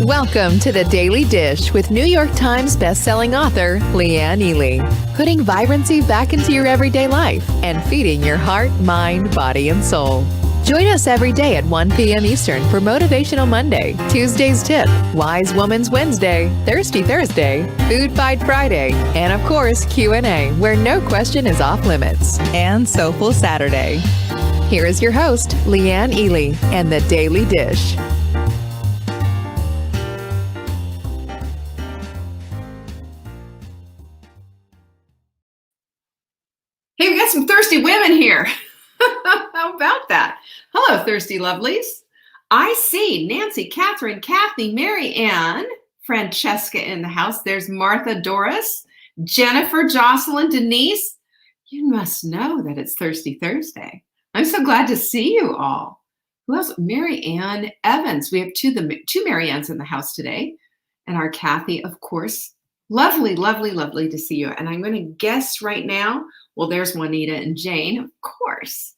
Welcome to the Daily Dish with New York Times bestselling author Leanne Ely. Putting vibrancy back into your everyday life and feeding your heart, mind, body, and soul. Join us every day at 1 p.m. Eastern for Motivational Monday, Tuesday's Tip, Wise Woman's Wednesday, Thirsty Thursday, Food Fight Friday, and of course Q&A, where no question is off limits, and Soulful Saturday. Here is your host, Leanne Ely, and the Daily Dish. Hey, we got some thirsty women here. How about that? Hello, thirsty lovelies. I see Nancy, Catherine, Kathy, Mary Ann, Francesca in the house. There's Martha, Doris, Jennifer, Jocelyn, Denise. You must know that it's Thirsty Thursday. I'm so glad to see you all. Who else? Mary Ann Evans. We have two Mary Anns in the house today. And our Kathy, of course. Lovely, lovely, lovely to see you. And I'm going to guess right now, well, there's Juanita and Jane, of course.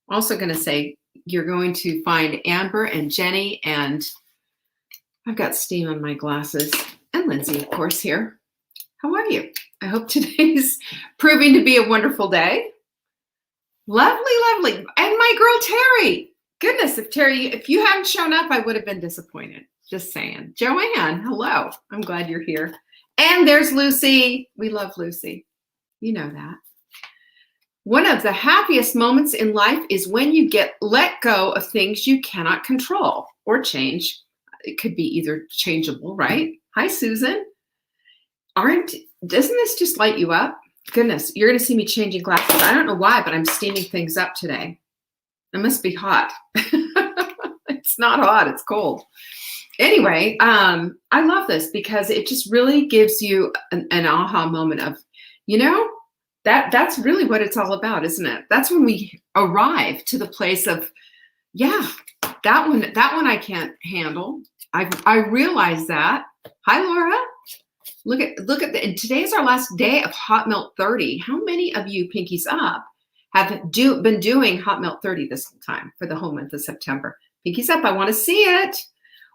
I'm also going to say you're going to find Amber and Jenny, and I've got steam on my glasses, and Lindsay, of course, here. How are you? I hope today's proving to be a wonderful day. Lovely, lovely. And my girl, Terry. Goodness, if you hadn't shown up, I would have been disappointed. Just saying. Joanne, hello. I'm glad you're here. And there's Lucy. We love Lucy. You know that. One of the happiest moments in life is when you let go of things you cannot control or change. It could be either changeable, right? Hi, Susan. Doesn't this just light you up? Goodness, you're going to see me changing glasses. I don't know why, but I'm steaming things up today. It must be hot. It's not hot. It's cold. Anyway, I love this because it just really gives you an aha moment of, that's really what it's all about, isn't it? That's when we arrive to the place of, yeah, that one I can't handle. I realize that. Hi, Laura. Look at and today's our last day of Hot Melt 30. How many of you, pinkies up, have been doing Hot Melt 30 this whole time for the whole month of September? Pinkies up. I want to see it.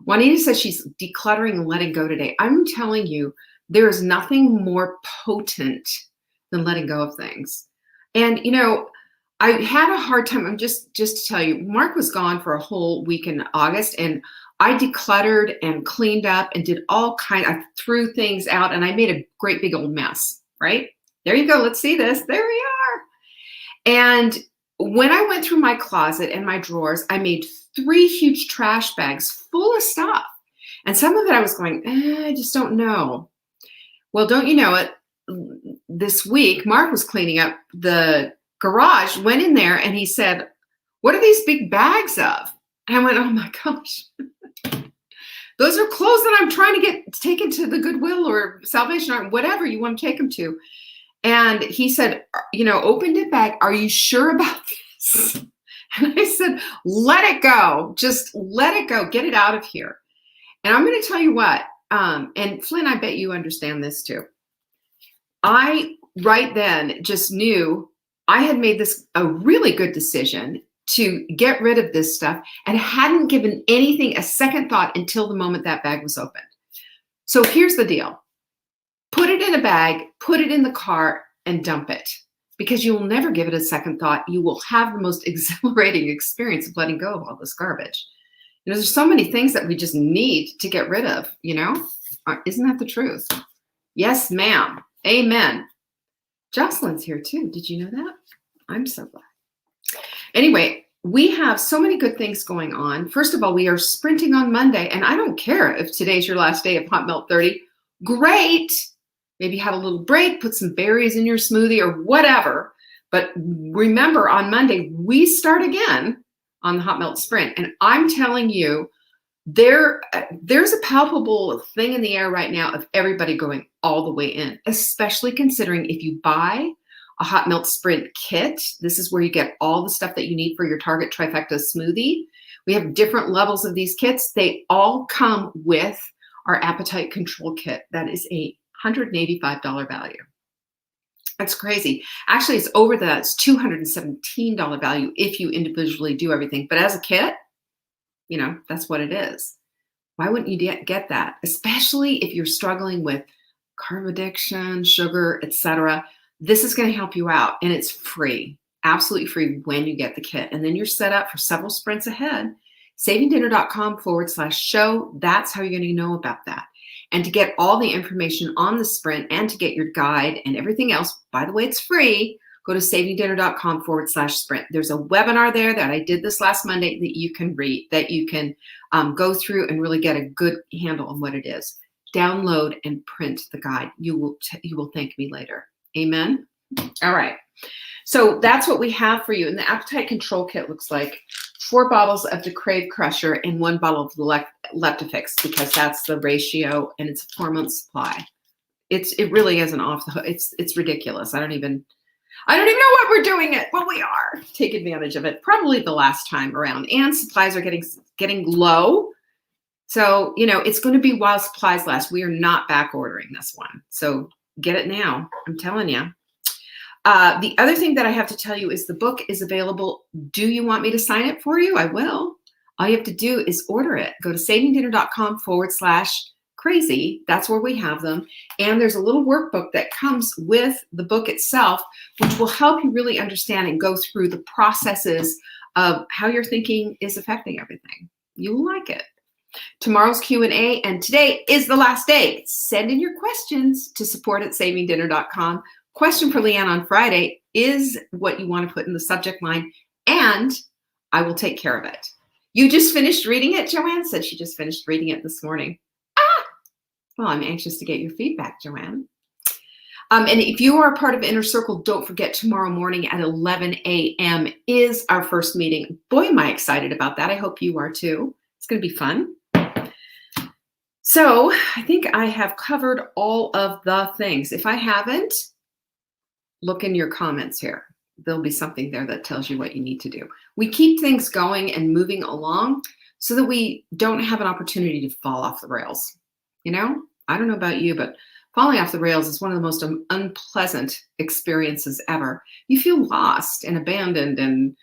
Juanita says she's decluttering and letting go today. I'm telling you, there is nothing more potent than letting go of things. And, I had a hard time. Just to tell you, Mark was gone for a whole week in August, and I decluttered and cleaned up and did I threw things out, and I made a great big old mess, right? There you go. Let's see this. There we are. And when I went through my closet and my drawers, I made 3 huge trash bags full of stuff. And some of it I was going, I just don't know. Well, don't you know it? This week, Mark was cleaning up the garage, went in there, and he said, "What are these big bags of?" And I went, "Oh my gosh. Those are clothes that I'm trying to get taken to the Goodwill or Salvation Army, whatever you want to take them to." And he said, opened it back. "Are you sure about this?" And I said, "Let it go. Just let it go. Get it out of here." And I'm going to tell you what, and Flynn, I bet you understand this too. I, right then, just knew I had made this a really good decision to get rid of this stuff and hadn't given anything a second thought until the moment that bag was opened. So here's the deal. Put it in a bag, put it in the car, and dump it. Because you will never give it a second thought. You will have the most exhilarating experience of letting go of all this garbage. There's so many things that we just need to get rid of, Isn't that the truth? Yes, ma'am. Amen. Jocelyn's here too. Did you know that? I'm so glad. Anyway, we have so many good things going on. First of all, we are sprinting on Monday, and I don't care if today's your last day of Hot Melt 30. Great. Maybe have a little break, put some berries in your smoothie or whatever. But remember, on Monday, we start again on the Hot Melt Sprint. And I'm telling you, there's a palpable thing in the air right now of everybody going all the way in, especially considering if you buy a Hot Melt Sprint kit, this is where you get all the stuff that you need for your Target Trifecta smoothie. We have different levels of these kits. They all come with our appetite control kit. That is a $185 value. That's crazy. Actually, it's over that. It's $217 value if you individually do everything. But as a kit, that's what it is. Why wouldn't you get that? Especially if you're struggling with carb addiction, sugar, etc. This is going to help you out, and it's free, absolutely free when you get the kit. And then you're set up for several sprints ahead. savingdinner.com/show. That's how you're going to know about that. And to get all the information on the sprint and to get your guide and everything else, by the way, it's free. Go to savingdinner.com/sprint. There's a webinar there that I did this last Monday that you can read, that you can go through and really get a good handle on what it is. Download and print the guide. You will thank me later. Amen. All right. So that's what we have for you. And the appetite control kit looks like 4 bottles of the Crave Crusher and 1 bottle of the Leptofix, because that's the ratio and it's a 4-month supply. It really isn't off the hook. It's ridiculous. I don't even know what we're doing it, but we are. Take advantage of it. Probably the last time around. And supplies are getting low. So, it's going to be while supplies last. We are not back ordering this one. So get it now. I'm telling you. The other thing that I have to tell you is the book is available. Do you want me to sign it for you? I will. All you have to do is order it. Go to savingdinner.com/crazy. That's where we have them. And there's a little workbook that comes with the book itself, which will help you really understand and go through the processes of how your thinking is affecting everything. You'll like it. Tomorrow's Q&A, and today is the last day. Send in your questions to support@savingdinner.com. Question for Leanne on Friday is what you want to put in the subject line, and I will take care of it. You just finished reading it? Joanne said she just finished reading it this morning. Well, I'm anxious to get your feedback, Joanne. And if you are a part of Inner Circle, don't forget tomorrow morning at 11 a.m. is our first meeting. Boy, am I excited about that. I hope you are too. It's going to be fun. So I think I have covered all of the things. If I haven't, look in your comments here. There'll be something there that tells you what you need to do. We keep things going and moving along so that we don't have an opportunity to fall off the rails. I don't know about you, but falling off the rails is one of the most unpleasant experiences ever. You feel lost and abandoned and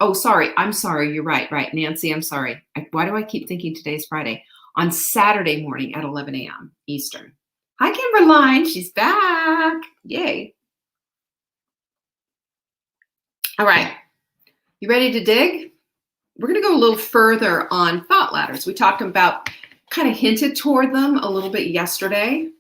Oh, sorry. I'm sorry. You're right. Right. Nancy, I'm sorry. Why do I keep thinking today's Friday? On Saturday morning at 11 a.m. Eastern. Hi, Kimberline. She's back. Yay. All right. You ready to dig? We're going to go a little further on thought ladders. We talked about, kind of hinted toward them a little bit yesterday.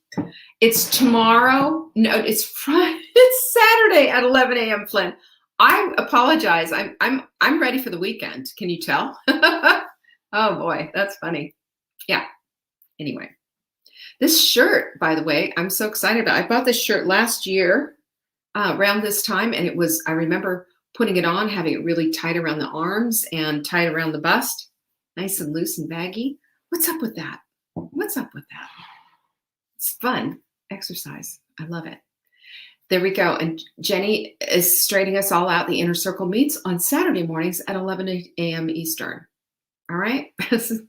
It's tomorrow. No, it's Friday. It's Saturday at 11 a.m. Flynn. I apologize. I'm ready for the weekend. Can you tell? Oh boy, that's funny. Yeah. Anyway, this shirt, by the way, I'm so excited about. I bought this shirt last year around this time, and I remember putting it on, having it really tight around the arms and tight around the bust, nice and loose and baggy. What's up with that? What's up with that? It's fun exercise. I love it. There we go. And Jenny is straightening us all out. The Inner Circle meets on Saturday mornings at 11 a.m. Eastern. All right.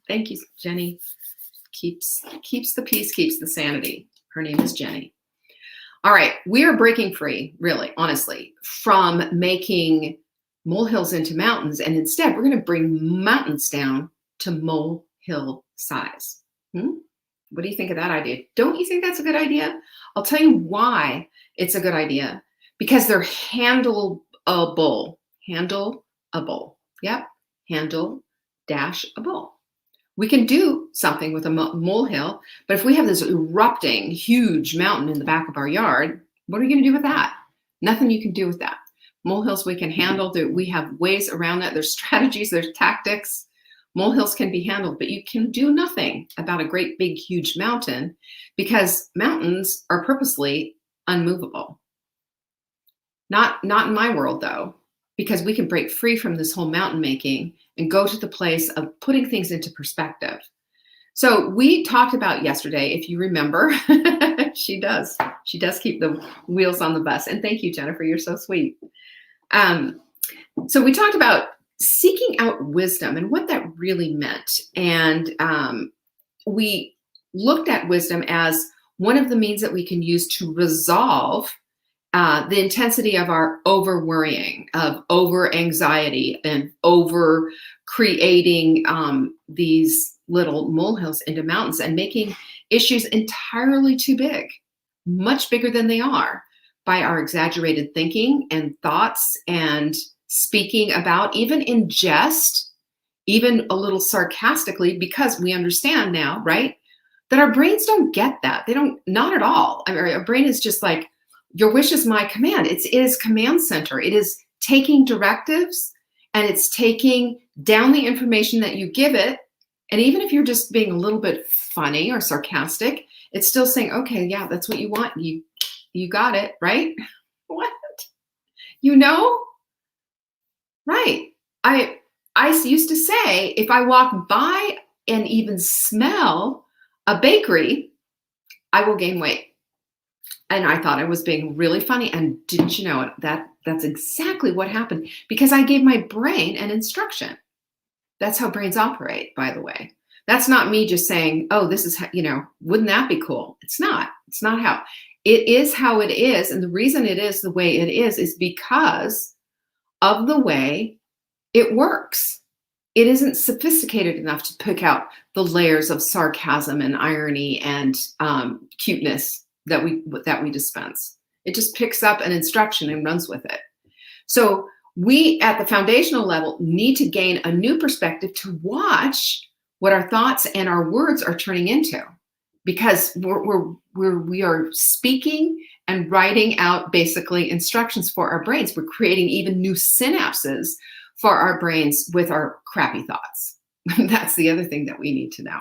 Thank you, Jenny. Keeps the peace, keeps the sanity. Her name is Jenny. All right. We are breaking free, really, honestly, from making molehills into mountains. And instead, we're going to bring mountains down to molehill size. What do you think of that idea? Don't you think that's a good idea? I'll tell you why it's a good idea. Because they're handleable. Handleable. Yep. Handle-able. We can do something with a molehill, but if we have this erupting huge mountain in the back of our yard, what are we going to do with that? Nothing you can do with that. Molehills we can handle. We have ways around that. There's strategies, there's tactics. Molehills can be handled, but you can do nothing about a great big huge mountain because mountains are purposely unmovable. Not in my world though, because we can break free from this whole mountain making and go to the place of putting things into perspective. So we talked about yesterday, if you remember, she does keep the wheels on the bus. And thank you, Jennifer, you're so sweet. So we talked about seeking out wisdom and what that really meant. And we looked at wisdom as one of the means that we can use to resolve the intensity of our over worrying, of over anxiety, and over creating these little molehills into mountains and making issues entirely too big, much bigger than they are, by our exaggerated thinking and thoughts and speaking about, even in jest, even a little sarcastically, because we understand now, right, that our brains don't get that. They don't, not at all. I mean, our brain is just like, your wish is my command. It is command center. It is taking directives, and it's taking down the information that you give it. And even if you're just being a little bit funny or sarcastic, it's still saying, okay, yeah, that's what you want. You got it, right? What? You know? Right. I used to say, if I walk by and even smell a bakery, I will gain weight. And I thought I was being really funny. And didn't you know it? That's exactly what happened, because I gave my brain an instruction. That's how brains operate, by the way. That's not me just saying, oh, this is, wouldn't that be cool? It's not. It's not how. It is how it is. And the reason it is the way it is because of the way it works. It isn't sophisticated enough to pick out the layers of sarcasm and irony and cuteness that we dispense. It just picks up an instruction and runs with it. So we, at the foundational level, need to gain a new perspective to watch what our thoughts and our words are turning into, because we are speaking and writing out basically instructions for our brains. We're creating even new synapses for our brains with our crappy thoughts. That's the other thing that we need to know.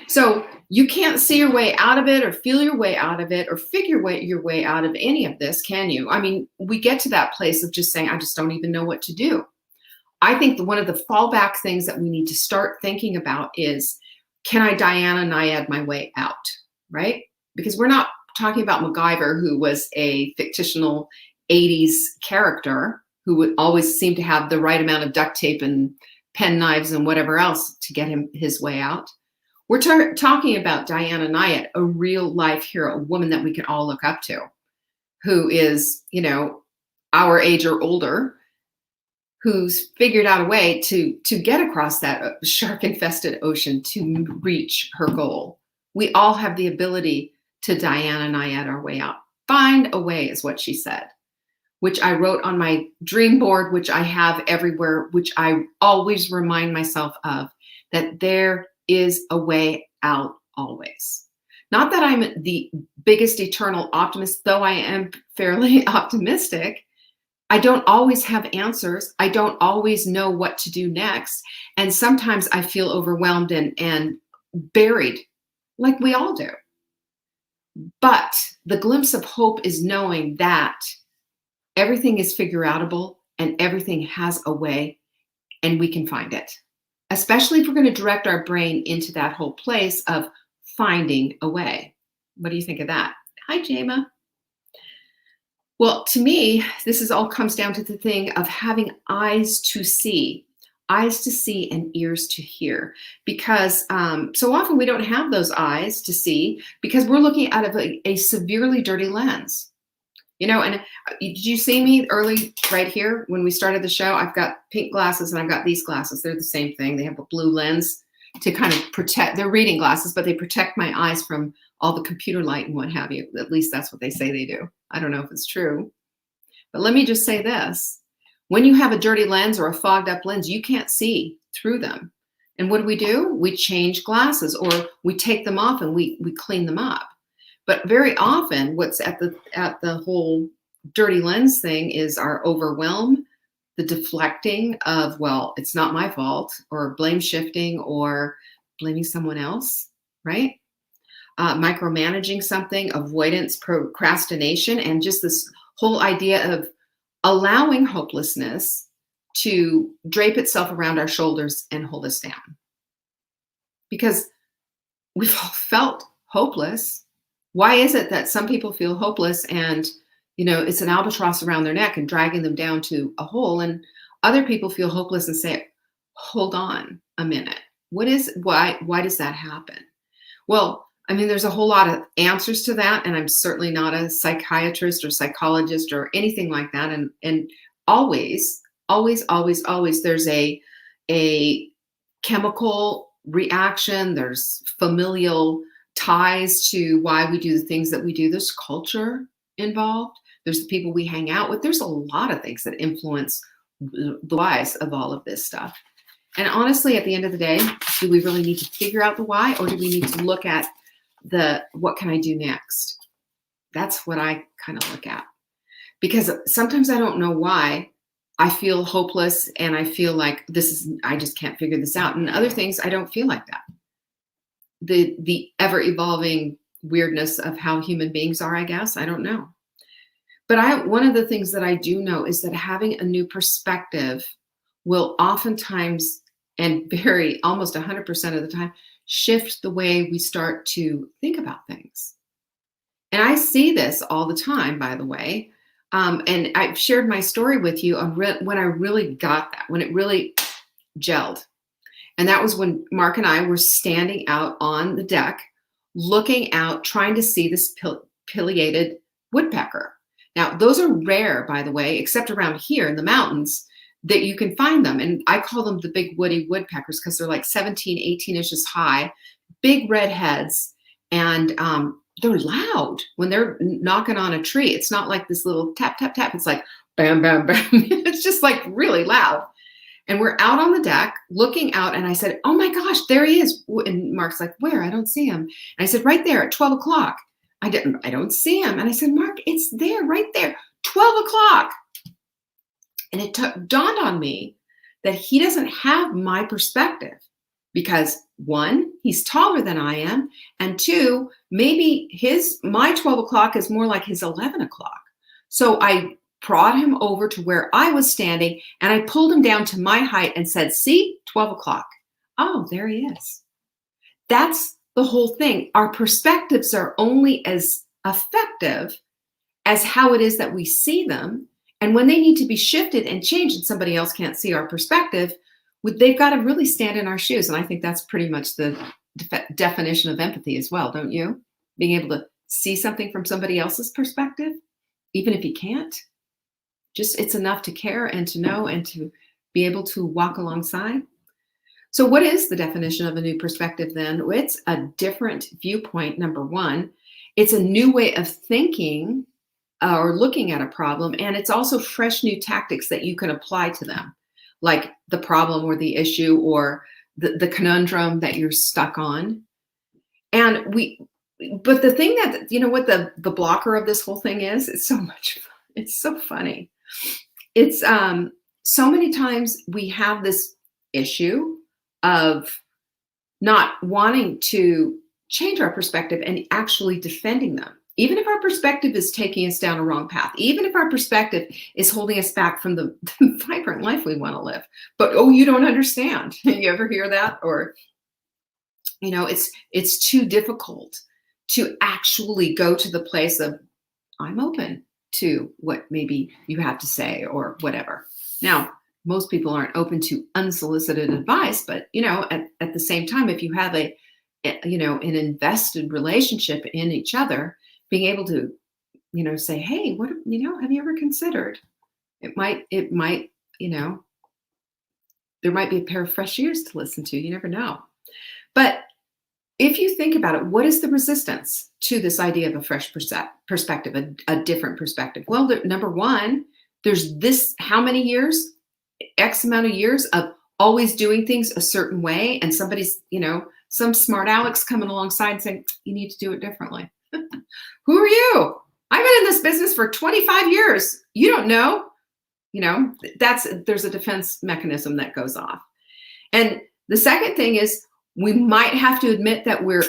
So you can't see your way out of it or feel your way out of it or figure your way out of any of this, can you? I mean, we get to that place of just saying, I just don't even know what to do. I think one of the fallback things that we need to start thinking about is, can I Diana Nyad my way out, right? Because we're not talking about MacGyver, who was a fictional 80s character who would always seem to have the right amount of duct tape and pen knives and whatever else to get him his way out. We're talking about Diana Nyad, a real life hero, a woman that we can all look up to, who is, our age or older, who's figured out a way to get across that shark-infested ocean to reach her goal. We all have the ability to Diana Nyad our way out. Find a way is what she said, which I wrote on my dream board, which I have everywhere, which I always remind myself of, that there is a way out always. Not that I'm the biggest eternal optimist, though I am fairly optimistic. I don't always have answers. I don't always know what to do next. And sometimes I feel overwhelmed and buried, like we all do. But the glimpse of hope is knowing that everything is figure outable and everything has a way, and we can find it. Especially if we're going to direct our brain into that whole place of finding a way. What do you think of that? Hi, Jama. Well, to me, this all comes down to the thing of having eyes to see and ears to hear. Because so often we don't have those eyes to see because we're looking out of a severely dirty lens. And did you see me early right here when we started the show? I've got pink glasses and I've got these glasses. They're the same thing. They have a blue lens to kind of protect. They're reading glasses, but they protect my eyes from all the computer light and what have you. At least that's what they say they do. I don't know if it's true. But let me just say this. When you have a dirty lens or a fogged up lens, you can't see through them. And what do? We change glasses, or we take them off and we clean them up. But very often what's at the whole dirty lens thing is our overwhelm, the deflecting of, well, it's not my fault, or blame shifting, or blaming someone else, right? Micromanaging something, avoidance, procrastination, and just this whole idea of allowing hopelessness to drape itself around our shoulders and hold us down. Because we've all felt hopeless. Why is it that some people feel hopeless and, it's an albatross around their neck and dragging them down to a hole, and other people feel hopeless and say, hold on a minute. Why does that happen? Well, there's a whole lot of answers to that, and I'm certainly not a psychiatrist or psychologist or anything like that. And always, there's a chemical reaction, there's familial ties to why we do the things that we do. There's culture involved. There's the people we hang out with. There's a lot of things that influence the whys of all of this stuff. And honestly, at the end of the day, do we really need to figure out the why, or do we need to look at the what can I do next? That's what I kind of look at. Because sometimes I don't know why I feel hopeless and I feel like I just can't figure this out. And other things, I don't feel like that. The ever evolving weirdness of how human beings are, I guess, I don't know. But one of the things that I do know is that having a new perspective will oftentimes, and almost 100% of the time, shift the way we start to think about things. And I see this all the time, by the way. And I've shared my story with you on when I really got that, when it really gelled. And that was when Mark and I were standing out on the deck, looking out, trying to see this pileated woodpecker. Now, those are rare, by the way, except around here in the mountains, that you can find them. And I call them the big woody woodpeckers because they're like 17, 18 inches high, big red heads, and they're loud when they're knocking on a tree. It's not like this little tap, tap, tap. It's like bam, bam, bam. It's just like really loud. And we're out on the deck looking out. And I said, oh my gosh, there he is. And Mark's like, where? I don't see him. And I said, right there at 12 o'clock. I don't see him. And I said, Mark, it's there, right there, 12 o'clock. And it dawned on me that he doesn't have my perspective because one, he's taller than I am. And two, maybe my 12 o'clock is more like his 11 o'clock. So I brought him over to where I was standing and I pulled him down to my height and said, see, 12 o'clock. Oh, there he is. That's the whole thing. Our perspectives are only as effective as how it is that we see them. And when they need to be shifted and changed and somebody else can't see our perspective, they've got to really stand in our shoes. And I think that's pretty much the definition of empathy as well, don't you? Being able to see something from somebody else's perspective, even if you can't. Just it's enough to care and to know and to be able to walk alongside. So what is the definition of a new perspective then? It's a different viewpoint, number one. It's a new way of thinking or looking at a problem. And it's also fresh new tactics that you can apply to them, like the problem or the issue or the conundrum that you're stuck on. But the thing that, you know what the blocker of this whole thing is? It's so much fun. It's so funny. It's so many times we have this issue of not wanting to change our perspective and actually defending them. Even if our perspective is taking us down a wrong path, even if our perspective is holding us back from the vibrant life we want to live. But, oh, you don't understand. You ever hear that? Or, you know, it's too difficult to actually go to the place of, I'm open to what maybe you have to say or whatever. Now, most people aren't open to unsolicited advice, but, you know, at the same time, if you have an invested relationship in each other, being able to, you know, say, hey, what, you know, have you ever considered? It might, you know, there might be a pair of fresh ears to listen to. You never know. But if you think about it, what is the resistance to this idea of a fresh perspective, a different perspective? Well, number one, there's how many years, X amount of years of always doing things a certain way. And somebody's, you know, some smart Alex coming alongside saying, you need to do it differently. Who are you? I've been in this business for 25 years. You don't know. You know, there's a defense mechanism that goes off. And the second thing is we might have to admit that we're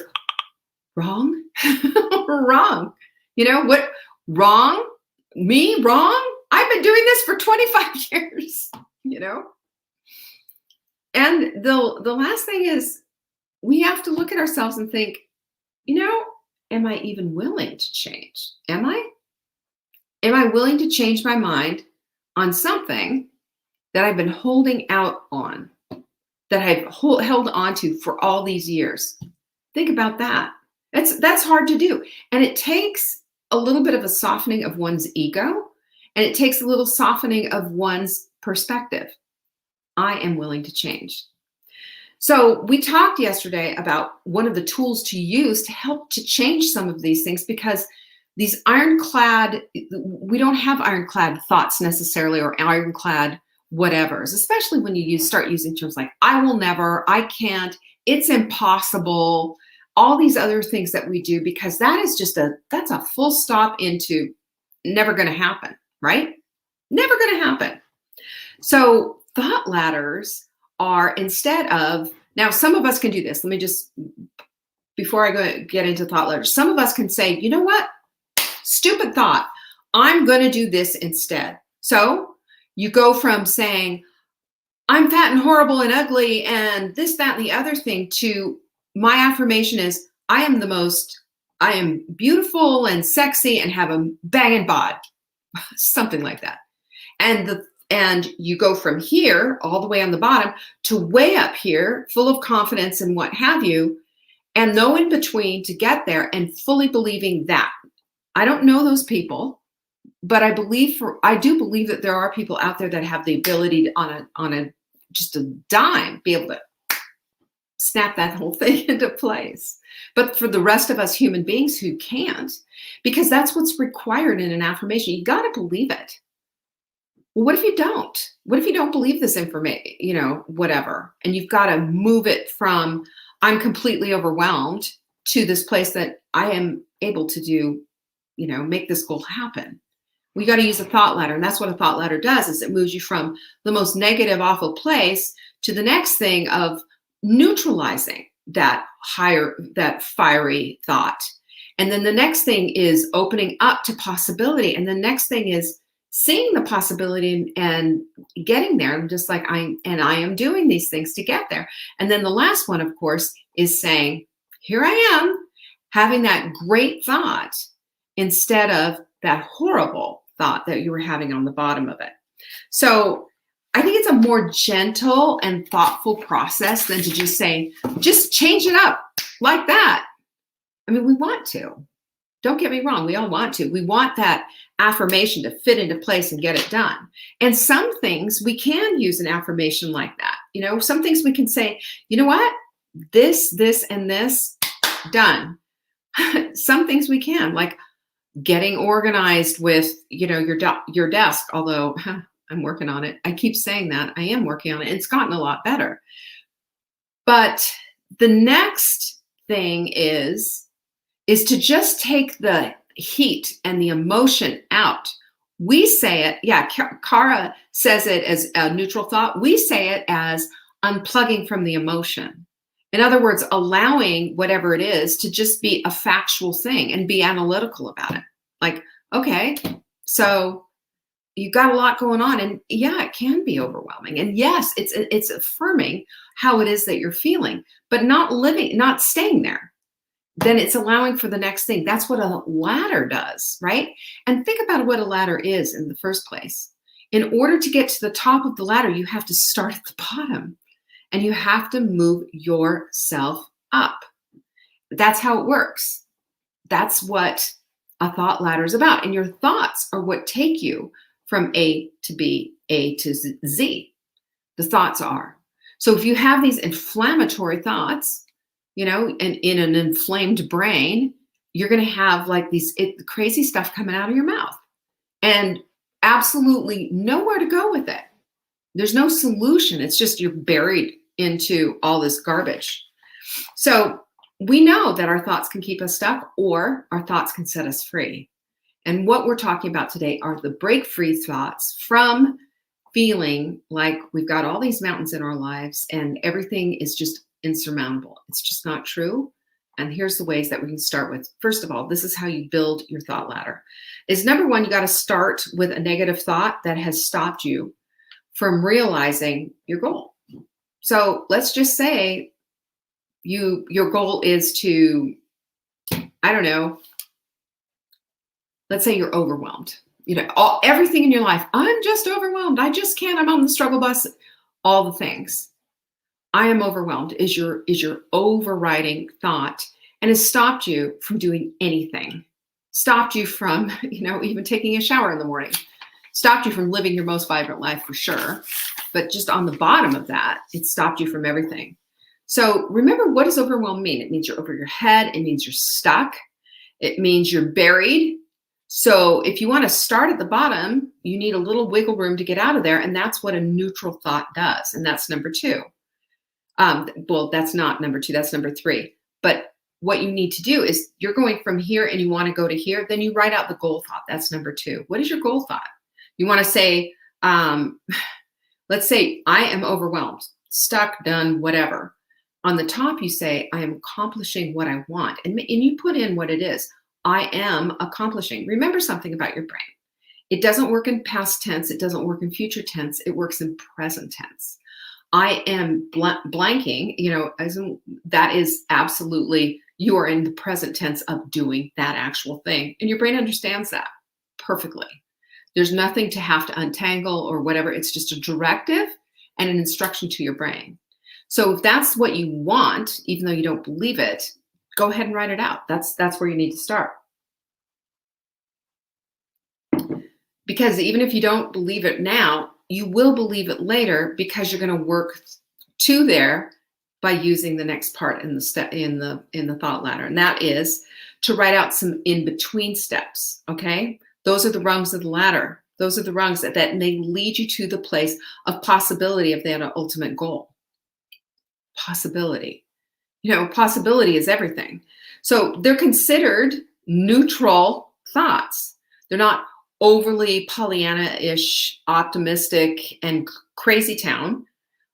wrong. We're wrong. You know what? Wrong? Me? Wrong? I've been doing this for 25 years, you know? And the last thing is we have to look at ourselves and think, you know, am I even willing to change? Am I? Am I willing to change my mind on something that I've been holding out on, that I've held on to for all these years? Think about that. That's hard to do. And it takes a little bit of a softening of one's ego, and it takes a little softening of one's perspective. I am willing to change. So we talked yesterday about one of the tools to use to help to change some of these things, because these ironclad, we don't have ironclad thoughts necessarily, or ironclad whatevers, especially when you start using terms like I will never, I can't, it's impossible, all these other things that we do, because that's a full stop into never going to happen, right? Never going to happen. So thought ladders are, instead of, now some of us can do this. Let me just, before I get into thought ladders, some of us can say, you know what? Stupid thought. I'm going to do this instead. So you go from saying, I'm fat and horrible and ugly and this, that, and the other thing, to my affirmation is, I am beautiful and sexy and have a banging bod, something like that. And you go from here all the way on the bottom to way up here, full of confidence and what have you, and no in between to get there, and fully believing that. I don't know those people, but I do believe that there are people out there that have the ability to, on just a dime, be able to snap that whole thing into place. But for the rest of us human beings who can't, because that's what's required in an affirmation, you got to believe it. Well, what if you don't? What if you don't believe this information, whatever, and you've got to move it from I'm completely overwhelmed to this place that I am able to do, make this goal happen. We got to use a thought ladder. And that's what a thought ladder does, is it moves you from the most negative, awful place to the next thing of neutralizing that fiery thought. And then the next thing is opening up to possibility. And the next thing is seeing the possibility and getting there. I'm just like, I am doing these things to get there. And then the last one, of course, is saying, here I am, having that great thought instead of that horrible thought that you were having on the bottom of it. So I think it's a more gentle and thoughtful process than to just say, just change it up like that. I mean, we want to. Don't get me wrong. We all want to. We want that affirmation to fit into place and get it done. And some things we can use an affirmation like that. Some things we can say, you know what? This, and this, done. Some things we can, like getting organized with, your desk, although I'm working on it. I keep saying that. I am working on it. It's gotten a lot better. But the next thing is to just take the heat and the emotion out. We say it, Kara says it as a neutral thought. We say it as unplugging from the emotion. In other words, allowing whatever it is to just be a factual thing and be analytical about it. Like, okay, so you've got a lot going on, and it can be overwhelming. And yes, it's affirming how it is that you're feeling, but not staying there. Then it's allowing for the next thing. That's what a ladder does, right? And think about what a ladder is in the first place. In order to get to the top of the ladder, you have to start at the bottom, and you have to move yourself up. That's how it works. That's what a thought ladder is about. And your thoughts are what take you from A to B, A to Z. The thoughts are. So if you have these inflammatory thoughts, and in an inflamed brain, you're going to have like crazy stuff coming out of your mouth, and absolutely nowhere to go with it. There's no solution. It's just you're buried into all this garbage. So we know that our thoughts can keep us stuck, or our thoughts can set us free. And what we're talking about today are the break free thoughts from feeling like we've got all these mountains in our lives and everything is just insurmountable. It's just not true. And here's the ways that we can start with. First of all, this is how you build your thought ladder. Is number one, you got to start with a negative thought that has stopped you from realizing your goal. So let's just say your goal is to, I don't know, let's say you're overwhelmed. Everything in your life, I'm just overwhelmed. I just can't. I'm on the struggle bus. All the things. I am overwhelmed is your overriding thought, and has stopped you from doing anything. Stopped you from, even taking a shower in the morning. Stopped you from living your most vibrant life for sure. But just on the bottom of that, it stopped you from everything. So remember, what does overwhelm mean? It means you're over your head. It means you're stuck. It means you're buried. So if you want to start at the bottom, you need a little wiggle room to get out of there. And that's what a neutral thought does. And that's number two. Well, that's not number two, that's number three. But what you need to do is you're going from here and you want to go to here, then you write out the goal thought. That's number two. What is your goal thought? You want to say, let's say, I am overwhelmed, stuck, done, whatever. On the top, you say, I am accomplishing what I want. And you put in what it is. I am accomplishing. Remember something about your brain. It doesn't work in past tense. It doesn't work in future tense. It works in present tense. I am blanking, that is absolutely, you are in the present tense of doing that actual thing. And your brain understands that perfectly. There's nothing to have to untangle or whatever. It's just a directive and an instruction to your brain. So if that's what you want, even though you don't believe it, go ahead and write it out. That's where you need to start. Because even if you don't believe it now, you will believe it later, because you're going to work to there by using the next part in the step in the thought ladder, and that is to write out some in between steps. Okay, those are the rungs of the ladder. Those are the rungs that they lead you to the place of possibility of that ultimate goal. Possibility, possibility is everything. So they're considered neutral thoughts. They're not overly Pollyanna-ish, optimistic, and crazy town,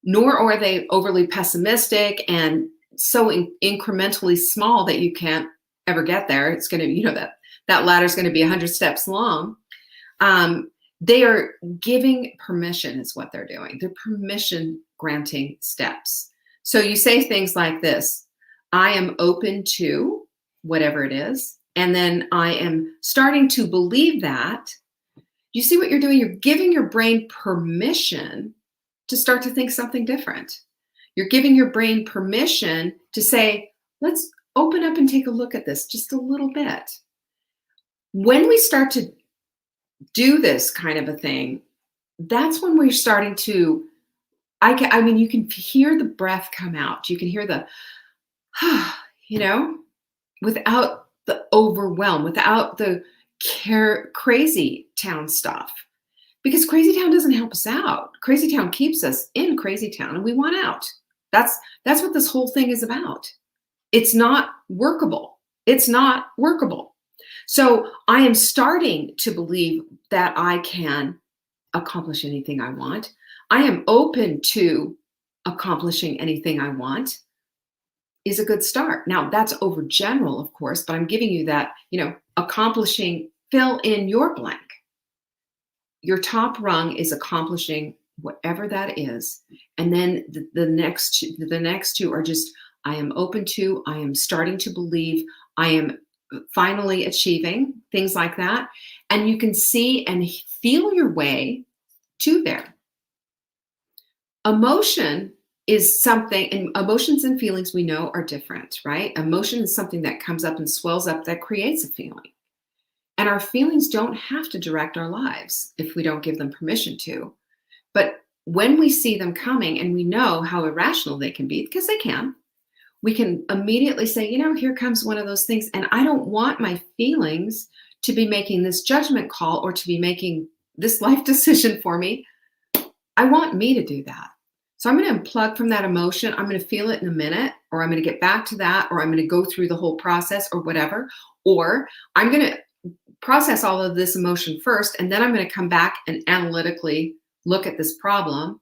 nor are they overly pessimistic and so incrementally small that you can't ever get there. It's going to, that ladder is going to be 100 steps long. They are giving permission is what they're doing. They're permission granting steps. So you say things like this: I am open to whatever it is. And then I am starting to believe that. You see what you're doing? You're giving your brain permission to start to think something different. You're giving your brain permission to say, let's open up and take a look at this just a little bit. When we start to do this kind of a thing, that's when we're starting to, you can hear the breath come out. You can hear the, without the overwhelm, without the crazy town stuff. Because crazy town doesn't help us out. Crazy town keeps us in crazy town and we want out. That's what this whole thing is about. It's not workable. It's not workable. So I am starting to believe that I can accomplish anything I want. I am open to accomplishing anything I want is a good start. Now that's over general, of course, but I'm giving you that, accomplishing, fill in your blank. Your top rung is accomplishing whatever that is. And then the next two are just, I am open to, I am starting to believe, I am finally achieving, things like that. And you can see and feel your way to there. Emotion is something, and emotions and feelings we know are different, right? Emotion is something that comes up and swells up that creates a feeling. And our feelings don't have to direct our lives if we don't give them permission to. But when we see them coming and we know how irrational they can be, because they can, we can immediately say, here comes one of those things. And I don't want my feelings to be making this judgment call or to be making this life decision for me. I want me to do that. So I'm going to unplug from that emotion. I'm going to feel it in a minute, or I'm going to get back to that, or I'm going to go through the whole process or whatever, or I'm going to process all of this emotion first, and then I'm going to come back and analytically look at this problem.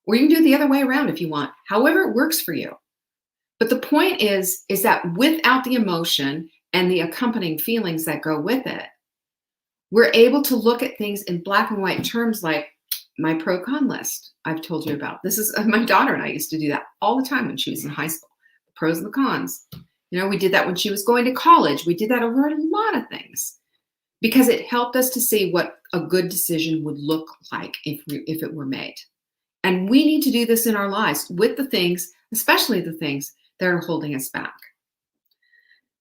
Or you can do it the other way around if you want, however it works for you. But the point is that without the emotion and the accompanying feelings that go with it, we're able to look at things in black and white terms, like my pro-con list I've told you about. This is my daughter and I used to do that all the time when she was in high school. The pros and the cons. We did that when she was going to college. We did that over a lot of things because it helped us to see what a good decision would look like if it were made. And we need to do this in our lives with the things, especially the things that are holding us back.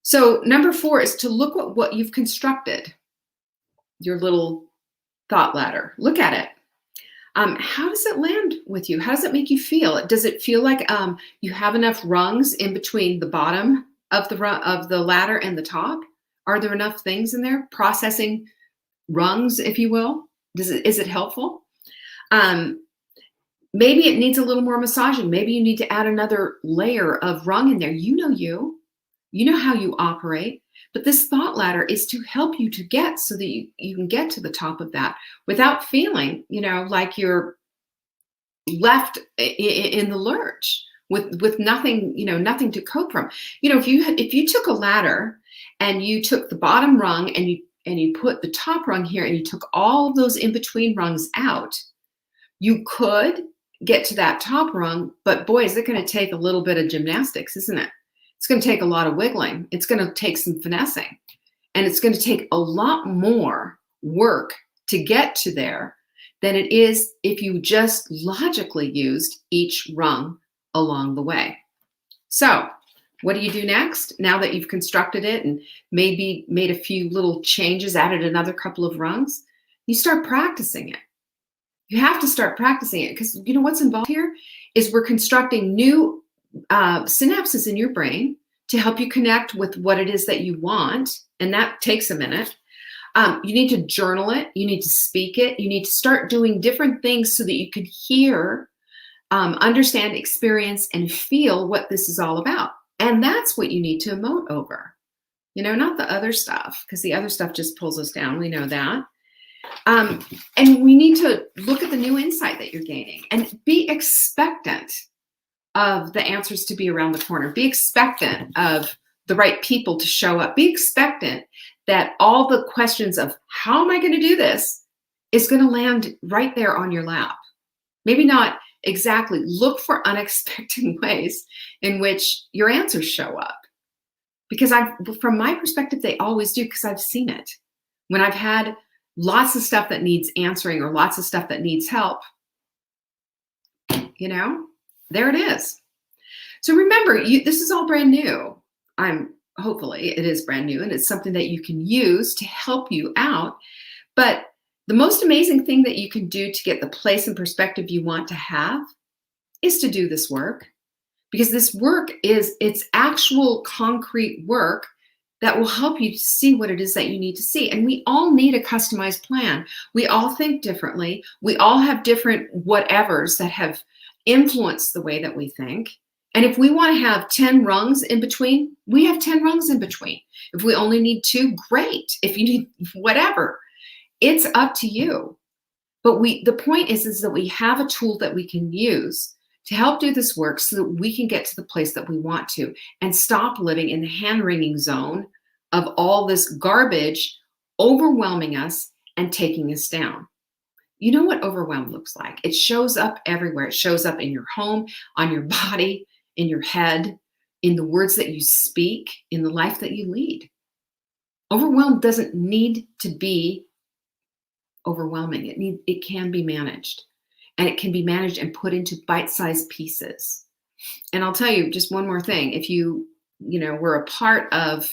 So number 4 is to look at what you've constructed, your little thought ladder. Look at it. How does it land with you? How does it make you feel? Does it feel like you have enough rungs in between the bottom of the ladder and the top? Are there enough things in there? Processing rungs, if you will. Is it helpful? Maybe it needs a little more massaging. Maybe you need to add another layer of rung in there. You know how you operate. But this thought ladder is to help you to get so that you can get to the top of that without feeling, like you're left in the lurch with nothing, nothing to cope from. If you took a ladder and you took the bottom rung and you put the top rung here and you took all of those in between rungs out, you could get to that top rung, but boy, is it going to take a little bit of gymnastics, isn't it? It's going to take a lot of wiggling. It's going to take some finessing. And it's going to take a lot more work to get to there than it is if you just logically used each rung along the way. So what do you do next? Now that you've constructed it and maybe made a few little changes, added another couple of rungs, you start practicing it. You have to start practicing it because what's involved here is we're constructing new synapses in your brain to help you connect with what it is that you want. And that takes a minute. You need to journal it. You need to speak it. You need to start doing different things so that you can hear, understand, experience, and feel what this is all about. And that's what you need to emote over, not the other stuff, because the other stuff just pulls us down. We know that. And we need to look at the new insight that you're gaining and be expectant of the answers to be around the corner. Be expectant of the right people to show up. Be expectant that all the questions of how am I going to do this is going to land right there on your lap. Maybe not exactly. Look for unexpected ways in which your answers show up. Because from my perspective, they always do, because I've seen it. When I've had lots of stuff that needs answering or lots of stuff that needs help, there it is. So remember, this is all brand new. Hopefully it is brand new, and it's something that you can use to help you out. But the most amazing thing that you can do to get the place and perspective you want to have is to do this work, because this work it's actual concrete work that will help you see what it is that you need to see. And we all need a customized plan. We all think differently. We all have different whatevers that have influenced the way that we think. And if we want to have 10 rungs in between, we have 10 rungs in between. If we only need 2, great. If you need whatever, it's up to you. But the point is that we have a tool that we can use to help do this work so that we can get to the place that we want to and stop living in the hand-wringing zone of all this garbage overwhelming us and taking us down. You know what overwhelm looks like? It shows up everywhere. It shows up in your home, on your body, in your head, in the words that you speak, in the life that you lead. Overwhelm doesn't need to be overwhelming. It can be managed. And it can be managed and put into bite-sized pieces. And I'll tell you just one more thing. If you were a part of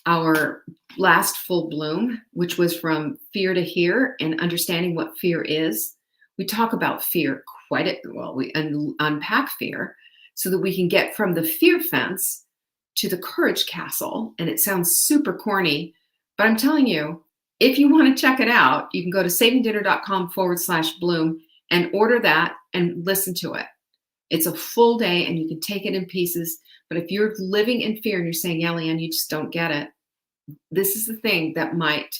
our last full bloom, which was from fear to here and understanding what fear is, we talk about fear we unpack fear so that we can get from the fear fence to the courage castle. And it sounds super corny, but I'm telling you, if you want to check it out, you can go to savingdinner.com/bloom and order that and listen to it. It's a full day and you can take it in pieces. But if you're living in fear and you're saying, yeah, Leanne, you just don't get it, this is the thing that might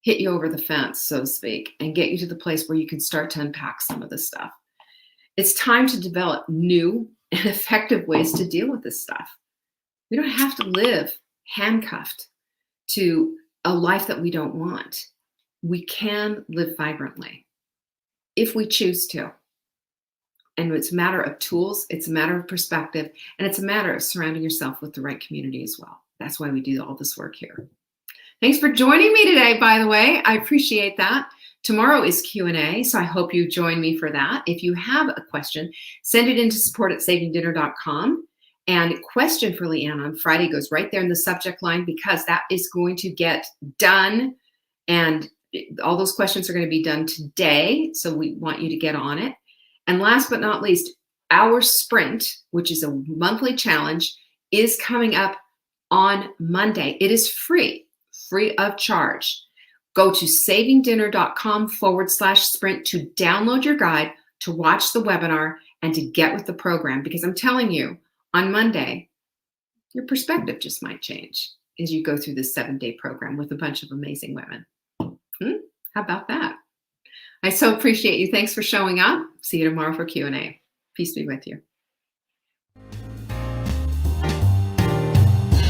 hit you over the fence, so to speak, and get you to the place where you can start to unpack some of this stuff. It's time to develop new and effective ways to deal with this stuff. We don't have to live handcuffed to a life that we don't want. We can live vibrantly if we choose to. And it's a matter of tools, it's a matter of perspective, and it's a matter of surrounding yourself with the right community as well. That's why we do all this work here. Thanks for joining me today, by the way. I appreciate that. Tomorrow is Q&A, so I hope you join me for that. If you have a question, send it into support@savingdinner.com. And question for Leanne on Friday goes right there in the subject line, because that is going to get done and all those questions are going to be done today, so we want you to get on it. And last but not least, our sprint, which is a monthly challenge, is coming up on Monday. It is free of charge. Go to savingdinner.com/sprint to download your guide, to watch the webinar, and to get with the program. Because I'm telling you, on Monday, your perspective just might change as you go through this 7-day program with a bunch of amazing women. How about that? I so appreciate you. Thanks for showing up. See you tomorrow for Q&A. Peace be with you.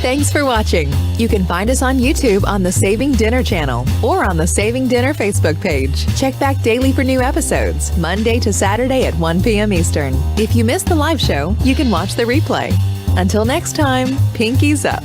Thanks for watching. You can find us on YouTube on the Saving Dinner channel or on the Saving Dinner Facebook page. Check back daily for new episodes, Monday to Saturday at 1 p.m. Eastern. If you missed the live show, you can watch the replay. Until next time, pinkies up.